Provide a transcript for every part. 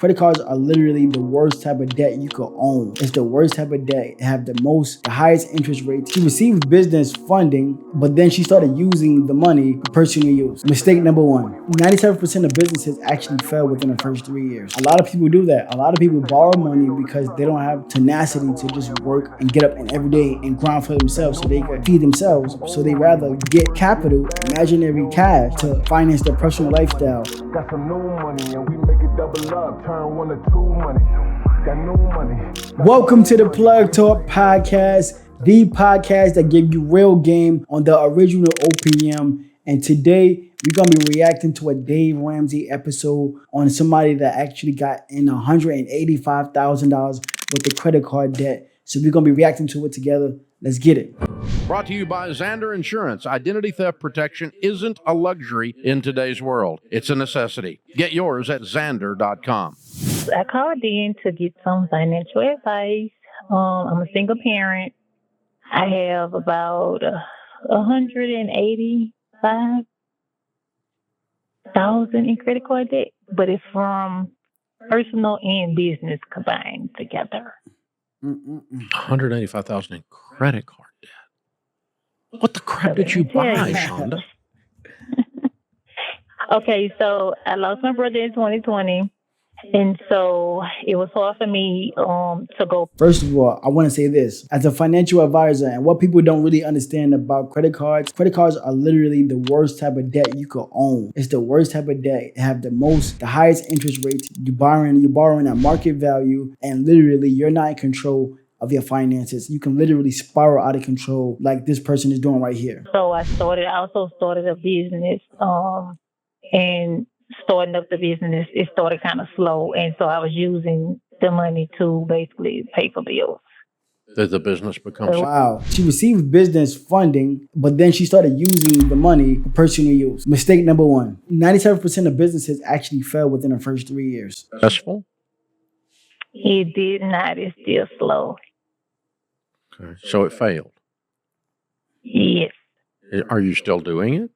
Credit cards are literally the worst type of debt you could own. It's the worst type of debt. It have the highest interest rates. She received business funding, but then she started using the money for personal use. Mistake number one. 97% of businesses actually fail within the first 3 years. A lot of people do that. A lot of people borrow money because they don't have tenacity to just work and get up and every day and grind for themselves so they can feed themselves. So they rather get capital, imaginary cash, to finance their personal lifestyle. Got some new money and we make it double up, turn 1 to 2 money. Got new money. Welcome to the Plug Talk Podcast, the podcast that gives you real game on the original OPM. And today we're going to be reacting to a Dave Ramsey episode on somebody that actually got in $185,000 with the credit card debt. So we're going to be reacting to it together. Let's get it. Brought to you by Xander Insurance. Identity theft protection isn't a luxury in today's world. It's a necessity. Get yours at Xander.com. I called in to get some financial advice. I'm a single parent. I have about $185,000 in credit card debt, but it's from personal and business combined together. $185,000 in credit card debt. What the crap did you buy, Shonda? Okay, so I lost my brother in 2020. And so it was hard for me to go. First of all, I want to say this. As a financial advisor, and what people don't really understand about credit cards are literally the worst type of debt you could own. It's the worst type of debt. It have the highest interest rates. You're borrowing at market value, and literally you're not in control of your finances. You can literally spiral out of control like this person is doing right here. So I also started a business, and starting up the business, it started kind of slow. And so I was using the money to basically pay for bills. Did the business become... Wow. She received business funding, but then she started using the money for personal use. Mistake number one. 97% of businesses actually fail within the first 3 years. Successful? It did not. It's still slow. Okay. So it failed? Yes. Are you still doing it?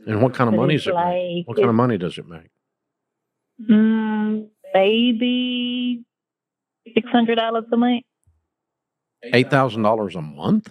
And what kind of money does it make? What kind of money does it make? Maybe $600 a month. $8,000 a month?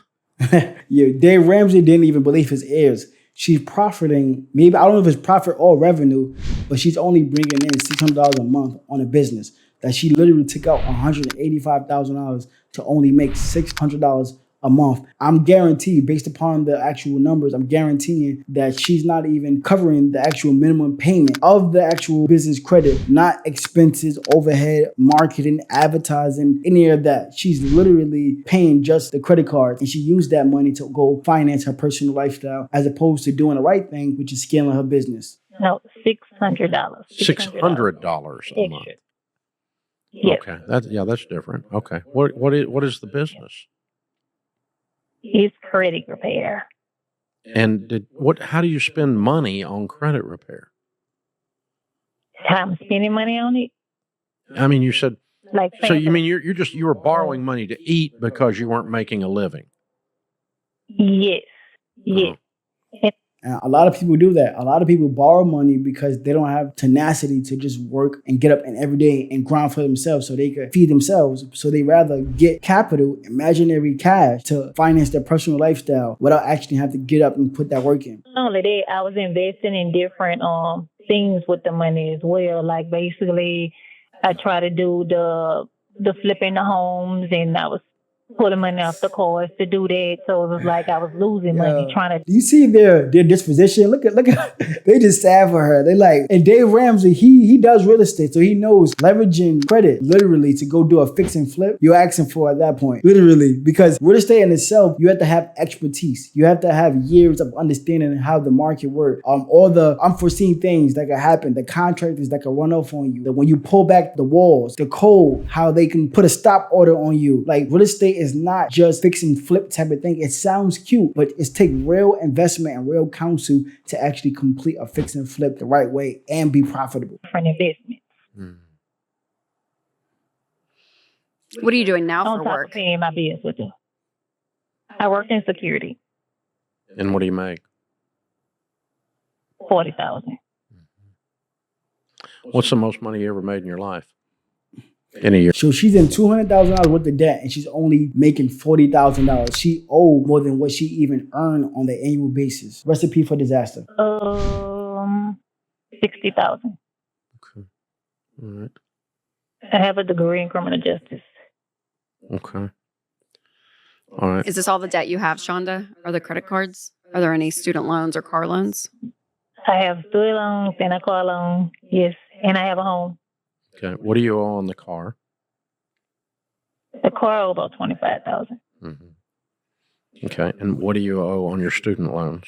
Yeah, Dave Ramsey didn't even believe his ears. She's profiting, maybe, I don't know if it's profit or revenue, but she's only bringing in $600 a month on a business that she literally took out $185,000 to only make $600 a month. I'm guaranteed, based upon the actual numbers, I'm guaranteeing that she's not even covering the actual minimum payment of the actual business credit, not expenses, overhead, marketing, advertising, any of that. She's literally paying just the credit card, and she used that money to go finance her personal lifestyle as opposed to doing the right thing, which is scaling her business. No, $600. $600 a month. Yes. Okay, that's different. Okay, what is the business? It's credit repair. And how do you spend money on credit repair? I'm spending money on it. I mean, you said, so you mean you were borrowing money to eat because you weren't making a living? Yes. Yes. And a lot of people do that. A lot of people borrow money because they don't have tenacity to just work and get up and every day and grind for themselves so they can feed themselves. So they rather get capital, imaginary cash, to finance their personal lifestyle without actually having to get up and put that work in. Not only that, I was investing in different things with the money as well. Like basically, I try to do the flipping the homes, and I was pulling money off the cars to do that. So it was like I was losing money trying to. Do you see their disposition? Look at they just sad for her. They like, and Dave Ramsey, he does real estate, so he knows leveraging credit literally to go do a fix and flip. You're asking for at that point, literally, because real estate in itself, you have to have expertise. You have to have years of understanding how the market works. All the unforeseen things that can happen, the contractors that can run off on you, that when you pull back the walls, the code, how they can put a stop order on you. Like real estate is not just fix and flip type of thing. It sounds cute, but it's take real investment and real counsel to actually complete a fix and flip the right way and be profitable. Different investments. What are you doing now On for top work? of paying my bills with them. I work in security. And what do you make? $40,000. What's the most money you ever made in your life? In a year? So she's in $200,000 worth of debt, and she's only making $40,000. She owed more than what she even earned on the annual basis. Recipe for disaster. 60,000. Okay. All right. I have a degree in criminal justice. Okay. All right. Is this all the debt you have, Shonda? Are there credit cards? Are there any student loans or car loans? I have student loans and a car loan. Yes, and I have a home. Okay. What do you owe on the car? The car owe about 25,000. Mm-hmm. Okay. And what do you owe on your student loans?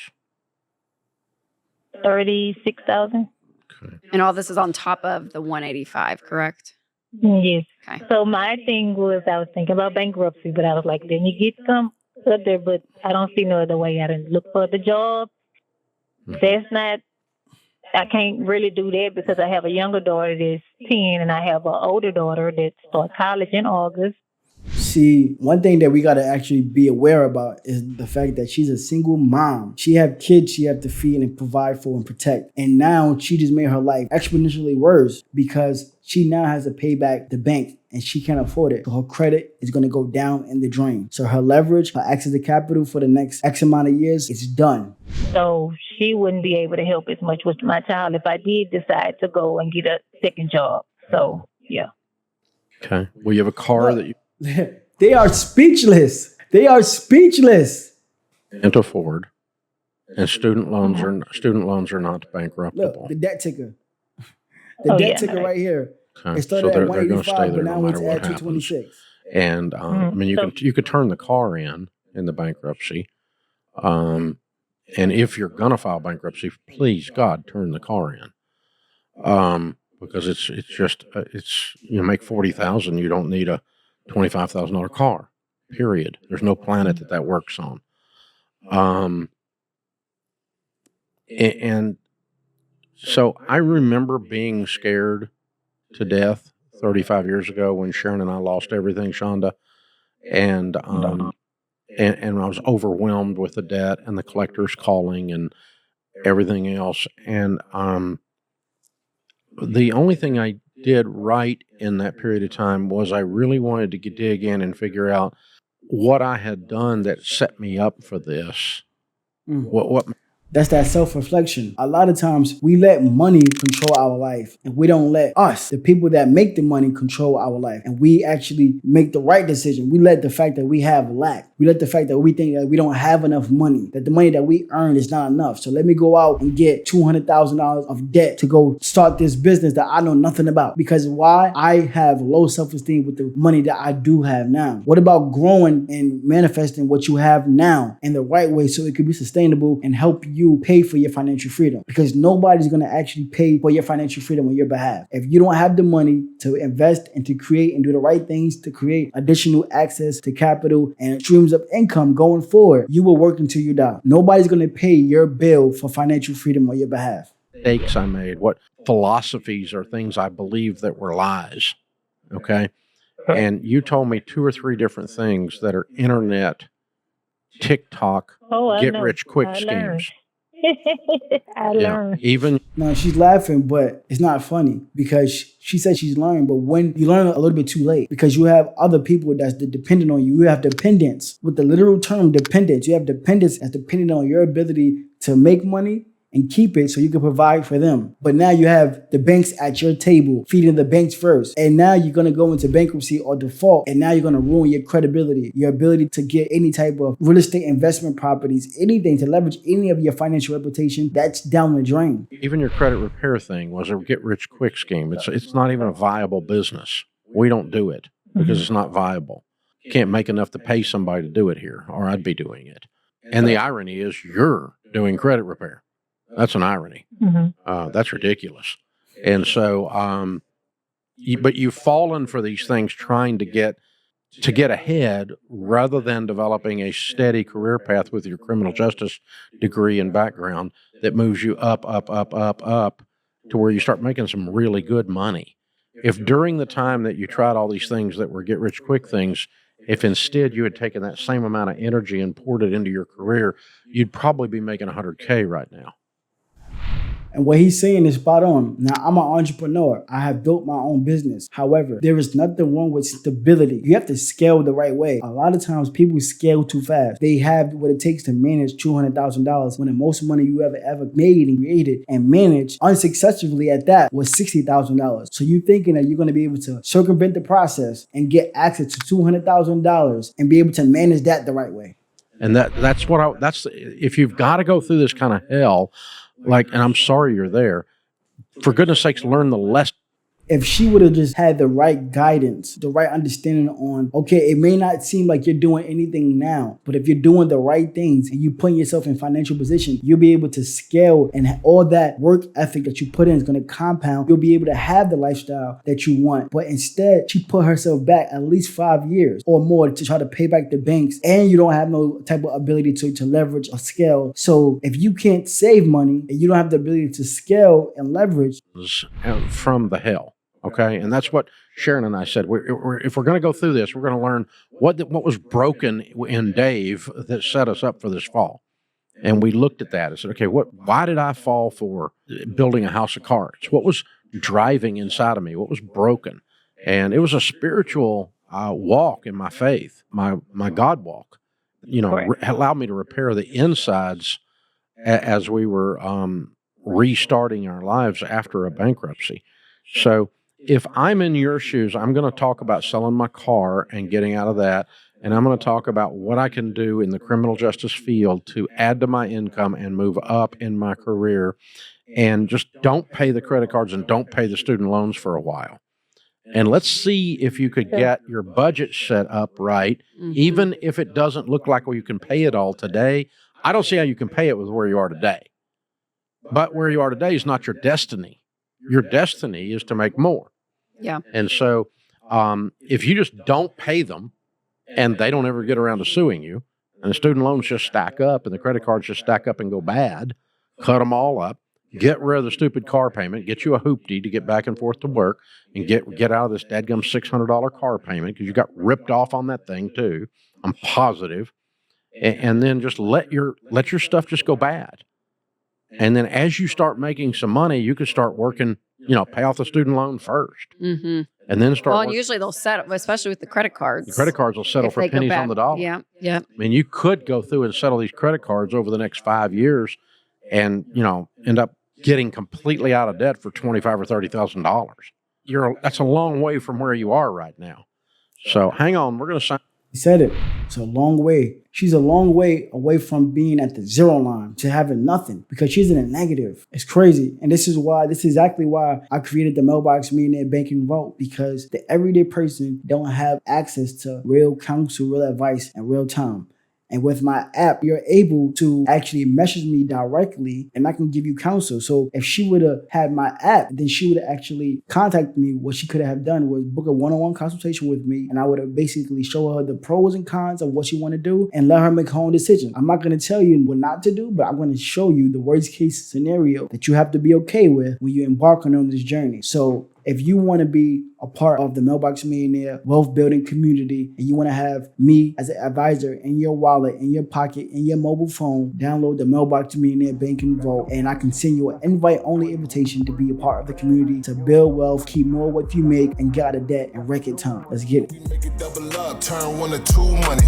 36,000. Okay. And all this is on top of the 185, correct? Yes. Okay. So my thing was, I was thinking about bankruptcy, but I was like, let me get some up there, but I don't see no other way. I didn't look for the job. I can't really do that because I have a younger daughter that's 10 and I have an older daughter that starts college in August. See, one thing that we got to actually be aware about is the fact that she's a single mom. She have kids she have to feed and provide for and protect. And now she just made her life exponentially worse because she now has to pay back the bank and she can't afford it. So her credit is going to go down in the drain. So her leverage, her access to capital for the next X amount of years is done. So she wouldn't be able to help as much with my child if I did decide to go and get a second job. So, yeah. Okay. Well, you have a car that you They are speechless. They are speechless. can't afford, and student loans are not bankruptable. Look, the debt ticker. The debt ticker right here. Okay. It started So at they're going to stay 185, there but no now it's matter at what happens. 226. And I mean, you could turn the car in the bankruptcy, and if you're going to file bankruptcy, please God, turn the car in, because it's just you make 40,000, you don't need a $25,000 car. Period. There's no planet that works on. And so I remember being scared to death 35 years ago when Sharon and I lost everything, Shonda, and I was overwhelmed with the debt and the collectors calling and everything else. And the only thing I did right in that period of time was I really wanted to dig in and figure out what I had done that set me up for this. What That's that self-reflection. A lot of times we let money control our life and we don't let us, the people that make the money, control our life. And we actually make the right decision. We let the fact that we have lack. We let the fact that we think that we don't have enough money, that the money that we earn is not enough. So let me go out and get $200,000 of debt to go start this business that I know nothing about. Because why? I have low self-esteem with the money that I do have now. What about growing and manifesting what you have now in the right way so it could be sustainable and help you pay for your financial freedom? Because nobody's going to actually pay for your financial freedom on your behalf. If you don't have the money to invest and to create and do the right things to create additional access to capital and streams of income going forward, you will work until you die. Nobody's going to pay your bill for financial freedom on your behalf. Mistakes I made, what philosophies or things I believed that were lies. Okay. And you told me 2 or 3 different things that are internet, TikTok, get rich quick schemes. I learned. Even No, she's laughing, but it's not funny because she said she's learned, but when you learn a little bit too late because you have other people that's dependent on you. You have dependence. With the literal term dependence, you have dependence that's dependent on your ability to make money and keep it so you can provide for them. But now you have the banks at your table feeding the banks first. And now you're going to go into bankruptcy or default. And now you're going to ruin your credibility, your ability to get any type of real estate investment properties, anything to leverage any of your financial reputation. That's down the drain. even your credit repair thing was a get rich quick scheme. It's not even a viable business. We don't do it because it's not viable. You can't make enough to pay somebody to do it here, or I'd be doing it. And the irony is you're doing credit repair. That's an irony. That's ridiculous. And so, but you've fallen for these things trying to get ahead rather than developing a steady career path with your criminal justice degree and background that moves you up to where you start making some really good money. If during the time that you tried all these things that were get rich quick things, if instead you had taken that same amount of energy and poured it into your career, you'd probably be making $100K right now. And what he's saying is spot on. Now, I'm an entrepreneur. I have built my own business. However, there is nothing wrong with stability. You have to scale the right way. A lot of times people scale too fast. They have what it takes to manage $200,000 when the most money you ever made and created and managed unsuccessfully at that was $60,000. So you thinking that you're going to be able to circumvent the process and get access to $200,000 and be able to manage that the right way. And that's if you've got to go through this kind of hell, and I'm sorry you're there, for goodness sakes, learn the lesson. If she would have just had the right guidance, the right understanding on, okay, it may not seem like you're doing anything now, but if you're doing the right things and you putting yourself in financial position, you'll be able to scale, and all that work ethic that you put in is going to compound. You'll be able to have the lifestyle that you want. But instead, she put herself back at least 5 years or more to try to pay back the banks, and you don't have no type of ability to leverage or scale. So if you can't save money and you don't have the ability to scale and leverage, from the hell. Okay, and that's what Sharon and I said. If we're going to go through this, we're going to learn what was broken in Dave that set us up for this fall. And we looked at that and said, okay, why did I fall for building a house of cards? What was driving inside of me? What was broken? And it was a spiritual walk in my faith, my God walk. Allowed me to repair the insides as we were restarting our lives after a bankruptcy. So if I'm in your shoes, I'm going to talk about selling my car and getting out of that. And I'm going to talk about what I can do in the criminal justice field to add to my income and move up in my career. And just don't pay the credit cards and don't pay the student loans for a while. And let's see if you could get your budget set up right, even if it doesn't look like you can pay it all today. I don't see how you can pay it with where you are today. But where you are today is not your destiny. Your destiny is to make more. Yeah. And so if you just don't pay them and they don't ever get around to suing you, and the student loans just stack up and the credit cards just stack up and go bad, cut them all up, get rid of the stupid car payment, get you a hoopty to get back and forth to work, and get out of this dadgum $600 car payment because you got ripped off on that thing too. I'm positive. And then just let your stuff just go bad. And then as you start making some money, you can start working, pay off the student loan first. Mm-hmm. And then start. Well, and usually they'll settle, especially with the credit cards. The credit cards will settle for pennies on the dollar. Yeah, yeah. I mean, you could go through and settle these credit cards over the next 5 years and, end up getting completely out of debt for $25,000 or $30,000. That's a long way from where you are right now. So hang on, we're going to sign. he said it. It's a long way. She's a long way away from being at the zero line to having nothing because she's in a negative. It's crazy. And this is exactly why I created the Mailbox Millionaire Banking Vault, because the everyday person don't have access to real counsel, real advice, and real time. And with my app, you're able to actually message me directly and I can give you counsel. So if she would have had my app, then she would have actually contacted me. What she could have done was book a one-on-one consultation with me. And I would have basically show her the pros and cons of what she want to do and let her make her own decision. I'm not going to tell you what not to do, but I'm going to show you the worst case scenario that you have to be okay with when you embark on this journey. So if you want to be a part of the Mailbox Millionaire wealth building community and you want to have me as an advisor in your wallet, in your pocket, in your mobile phone, download the Mailbox Millionaire Banking Vault and I can send you an invite-only invitation to be a part of the community, to build wealth, keep more of what you make, and get out of debt in record time. Let's get it. We make it double up, turn 1 to 2 money.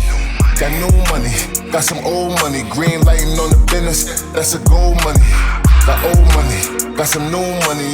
Got new money, got some old money. Green lighting on the business, that's a gold money. Got old money, got some new money.